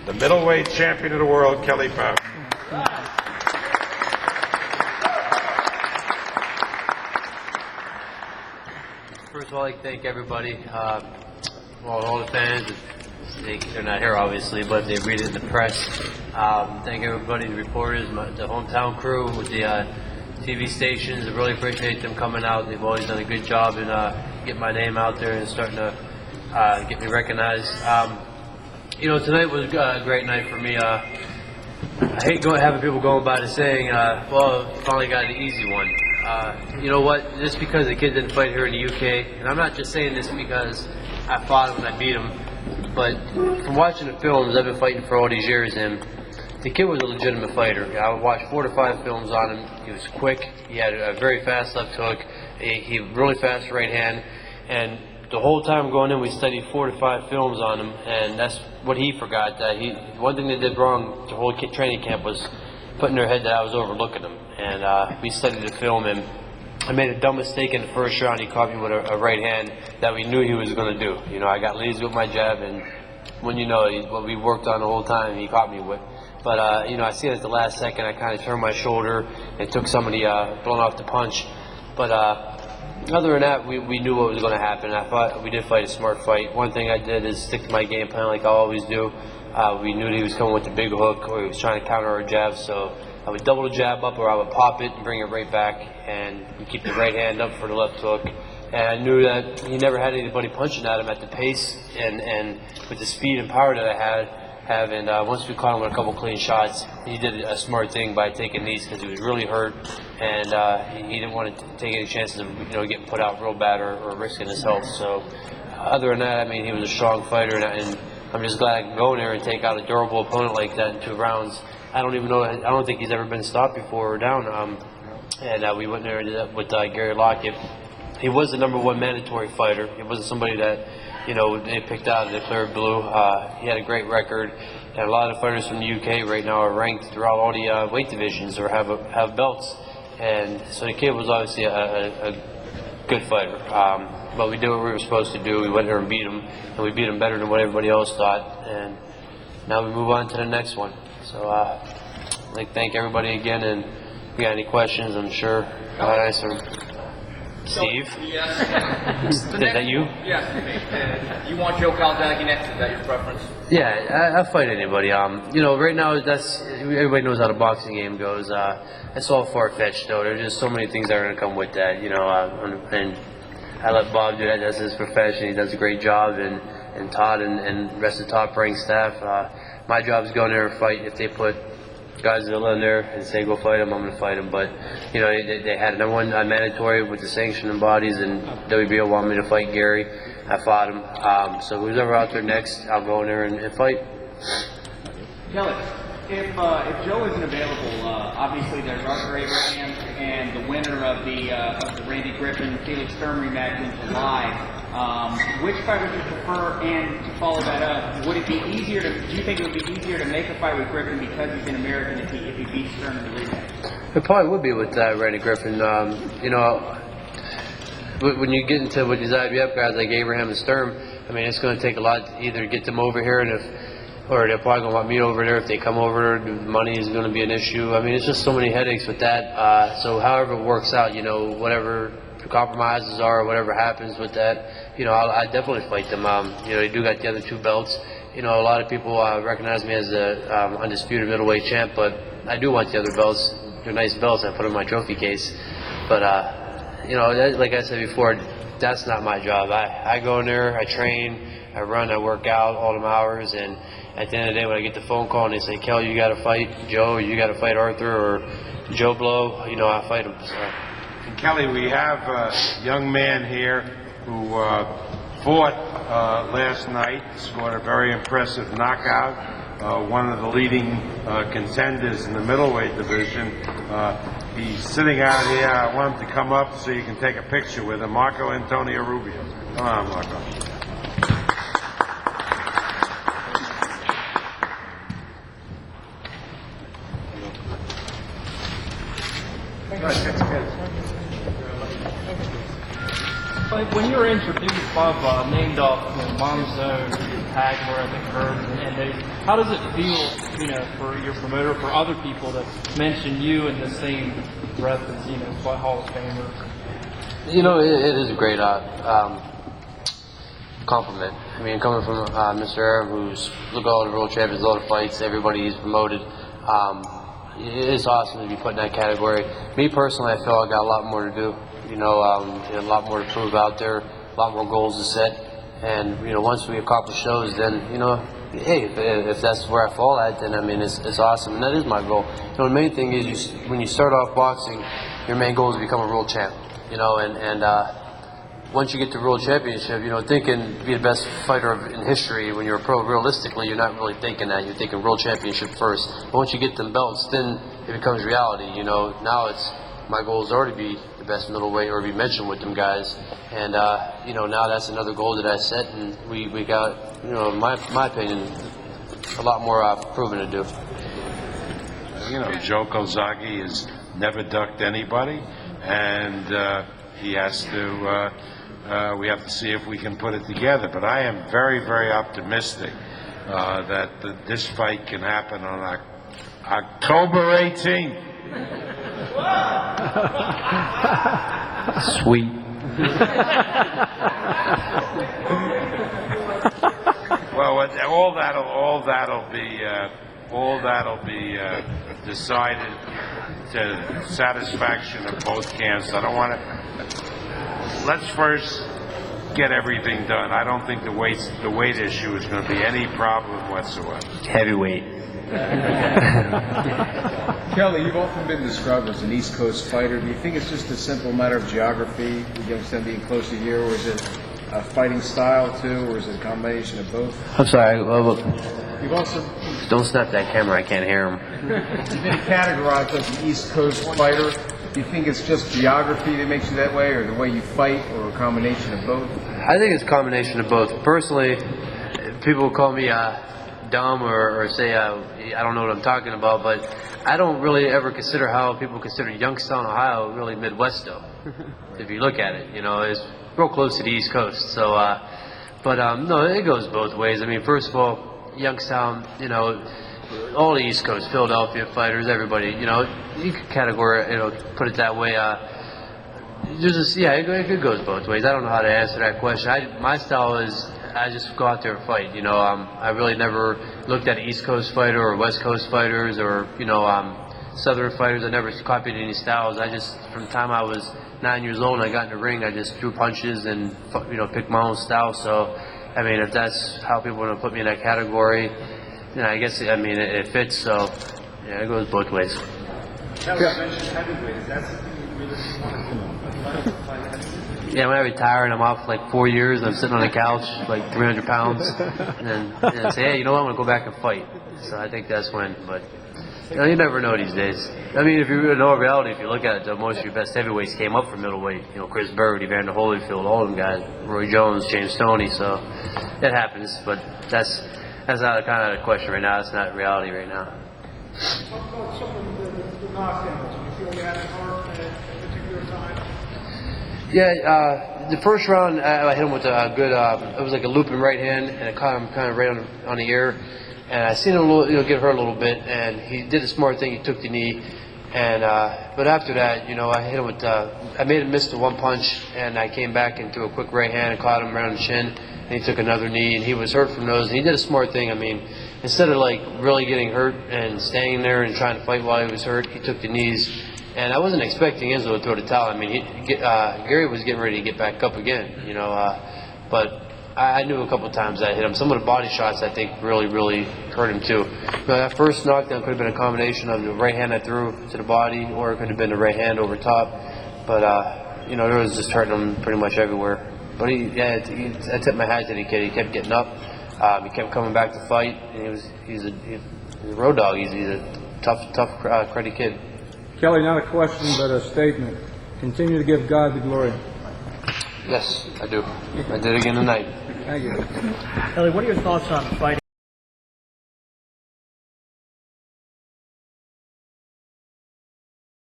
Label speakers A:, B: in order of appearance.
A: the middleweight champion of the world, Kelly Pavlik.
B: First of all, I'd like to thank everybody, all the fans. They're not here, obviously, but they read it in the press. Thank everybody, the reporters, the hometown crew with the TV stations. I really appreciate them coming out. They've always done a good job in getting my name out there and starting to get me recognized. Tonight was a great night for me. I hate having people going by to saying, well, you finally got an easy one. You know what? Just because the kid didn't fight here in the UK, and I'm not just saying this because I fought him and I beat him, but from watching the films, I've been fighting for all these years, and the kid was a legitimate fighter. I watched 4 to 5 films on him. He was quick. He had a very fast left hook. He really fast right hand, and the whole time going in, we studied 4 to 5 films on him, and that's what he forgot. One thing they did wrong the whole training camp was putting their head that I was overlooking him, and we studied the film, and I made a dumb mistake in the first round. He caught me with a right hand that we knew he was going to do. I got lazy with my jab, and when what we worked on the whole time, he caught me with. But I see it at the last second. I kind of turned my shoulder and took somebody blown off the punch. But other than that, we knew what was going to happen. I thought we did fight a smart fight. One thing I did is stick to my game plan like I always do. We knew that he was coming with the big hook, or he was trying to counter our jab, so I would double the jab up, or I would pop it and bring it right back, and we keep the right hand up for the left hook. And I knew that he never had anybody punching at him at the pace and with the speed and power that I have. And once we caught him with a couple clean shots, he did a smart thing by taking these because he was really hurt, and he didn't want to take any chances of getting put out real bad or risking his health. So other than that, he was a strong fighter, and I'm just glad I can go in there and take out a durable opponent like that in 2 rounds. I don't think he's ever been stopped before or down. And we went in there and did that with Gary Lockett. He was the #1 mandatory fighter. He wasn't somebody that they picked out and declared blue. He had a great record, and a lot of fighters from the UK right now are ranked throughout all the weight divisions or have belts. And so the kid was obviously a good fighter. But we did what we were supposed to do. We went there and beat him, and we beat him better than what everybody else thought. And now we move on to the next one. So I'd like to thank everybody again, and if you got any questions, I'm sure I'll answer them. Steve?
C: Yes.
B: Is that you?
C: Yes. You want Joe Calzaghe next? Is that your preference?
B: Yeah, I'll fight anybody. Right now, everybody knows how the boxing game goes. It's all far-fetched, though. There's just so many things that are going to come with that, and I let Bob do that. That's his profession. He does a great job, and Todd and the rest of the top-ranked staff. My job is going there and fight. If they put guys that are in there and say go fight them, I'm going to fight them. But they had #1 mandatory with the sanctioning bodies, and WBO wanted me to fight Gary. I fought him. So who's ever out there next, I'll go in there and fight.
D: Kelly, if Joe isn't available, obviously there's Arthur Abraham and the winner of the Randy Griffin Felix Sturm rematch in July. Which fight would you prefer? And to follow that up, would it be easier do you think it would be easier to make a fight with Griffin because he's an American if he beats Sturm in the rematch?
B: It probably would be with Randy Griffin. When you get into with these IBF guys like Abraham and Sturm, it's going to take a lot to either get them over here, or they're probably going to want me over there. If they come over, the money is going to be an issue. It's just so many headaches with that. So however it works out, whatever the compromises are, or whatever happens with that, I definitely fight them. They do got the other 2 belts. A lot of people recognize me as the undisputed middleweight champ, but I do want the other belts. They're nice belts. I put them in my trophy case. But, like I said before, that's not my job. I go in there, I train, I run, I work out all them hours, and at the end of the day, when I get the phone call and they say, Kel, you got to fight Joe, you got to fight Arthur, or Joe Blow, I fight them. So.
A: And Kelly, we have a young man here who fought last night, scored a very impressive knockout, one of the leading contenders in the middleweight division. He's sitting out here. I want him to come up so you can take a picture with him. Marco Antonio Rubio. Come on, Marco.
E: When you were introduced, Bob named off Mom's Zone, tag where I think Herb and they. How does it feel, you know, for your promoter, for other people to mention you in the same breath as, you know, Hall of Famers?
B: You know, it is a great compliment. I mean, coming from Mr. Arab, who's look at all the world champions, all the fights, everybody he's promoted. It's awesome to be put in that category. Me personally, I feel I got a lot more to do. You know, a lot more to prove out there, a lot more goals to set. And you know, once we accomplish those, then you know, hey, if that's where I fall at, then I mean, it's awesome, and that is my goal. You know, the main thing is when you start off boxing, your main goal is to become a world champ. You know, and once you get to world championship, you know, thinking be the best fighter in history when you're a pro, realistically, you're not really thinking that. You're thinking world championship first. But once you get them belts, then it becomes reality. You know, now it's my goal is already to be the best middleweight or be mentioned with them guys. And you know, now that's another goal that I set, and we got, you know, in my opinion, a lot more proving to do.
A: You know, Joe Kozaki has never ducked anybody, and he has to. We have to see if we can put it together. But I am very, very optimistic that this fight can happen on October 18th.
B: Sweet.
A: Well, all that'll be decided to satisfaction of both camps. I don't want to. Let's first get everything done. I don't think the weight issue is going to be any problem whatsoever.
B: Heavyweight.
F: Kelly, you've often been described as an East Coast fighter. Do you think it's just a simple matter of geography, with Youngstown being close to here, or is it a fighting style too, or is it a combination of both?
B: I'm sorry.
F: You've also
B: Don't snap that camera. I can't hear him.
F: you've been categorized as an East Coast fighter. Do you think it's just geography that makes you that way, or the way you fight, or a combination of both?
B: I think it's a combination of both. Personally, people call me dumb or say I don't know what I'm talking about, but I don't really ever consider how people consider Youngstown, Ohio, really Midwest though. If you look at it, you know, it's real close to the East Coast. So, no, it goes both ways. I mean, first of all, Youngstown, you know, all the East Coast, Philadelphia fighters, everybody, you know, you could categorize, you know, put it that way. It goes both ways. I don't know how to answer that question. My style is I just go out there and fight. You know, I really never looked at an East Coast fighter or West Coast fighters or, you know, Southern fighters. I never copied any styles. I just, from the time I was 9 years old and I got in the ring, I just threw punches and, you know, picked my own style. So, I mean, if that's how people want to put me in that category, you know, I guess, I mean, it fits. So, yeah, it goes both ways. Yeah, when I retire and I'm off for like 4 years, I'm sitting on the couch, like 300 pounds, and then say, hey, you know what, I'm going to go back and fight. So I think that's when, but you know, you never know these days. I mean, if you really know reality, if you look at it, though, most of your best heavyweights came up from middleweight. You know, Chris Bird, Evander Holyfield, all them guys, Roy Jones, James Stoney, so it happens, but that's not kind of the question right now. It's not reality right now. Yeah, the first round I hit him with a good. It was like a looping right hand, and it caught him kind of right on the ear. And I seen him get hurt a little bit, and he did a smart thing. He took the knee, and but after that, you know, I hit him with. I made him miss the one punch, and I came back and threw a quick right hand and caught him around the chin. And he took another knee, and he was hurt from those. And he did a smart thing. I mean, instead of like really getting hurt and staying there and trying to fight while he was hurt, he took the knees. And I wasn't expecting Enzo to throw the towel. I mean, Gary was getting ready to get back up again, you know. But I knew a couple of times I hit him. Some of the body shots, I think, really hurt him too. That first knockdown could have been a combination of the right hand I threw to the body, or it could have been the right hand over top. But you know, it was just hurting him pretty much everywhere. But I tipped my hat to the kid. He kept getting up. He kept coming back to fight. And he's a road dog. He's a tough, cruddy kid.
G: Kelly, not a question, but a statement. Continue to give God the glory.
B: Yes, I do. I did again tonight.
G: Thank you.
H: Kelly, what are your thoughts on fighting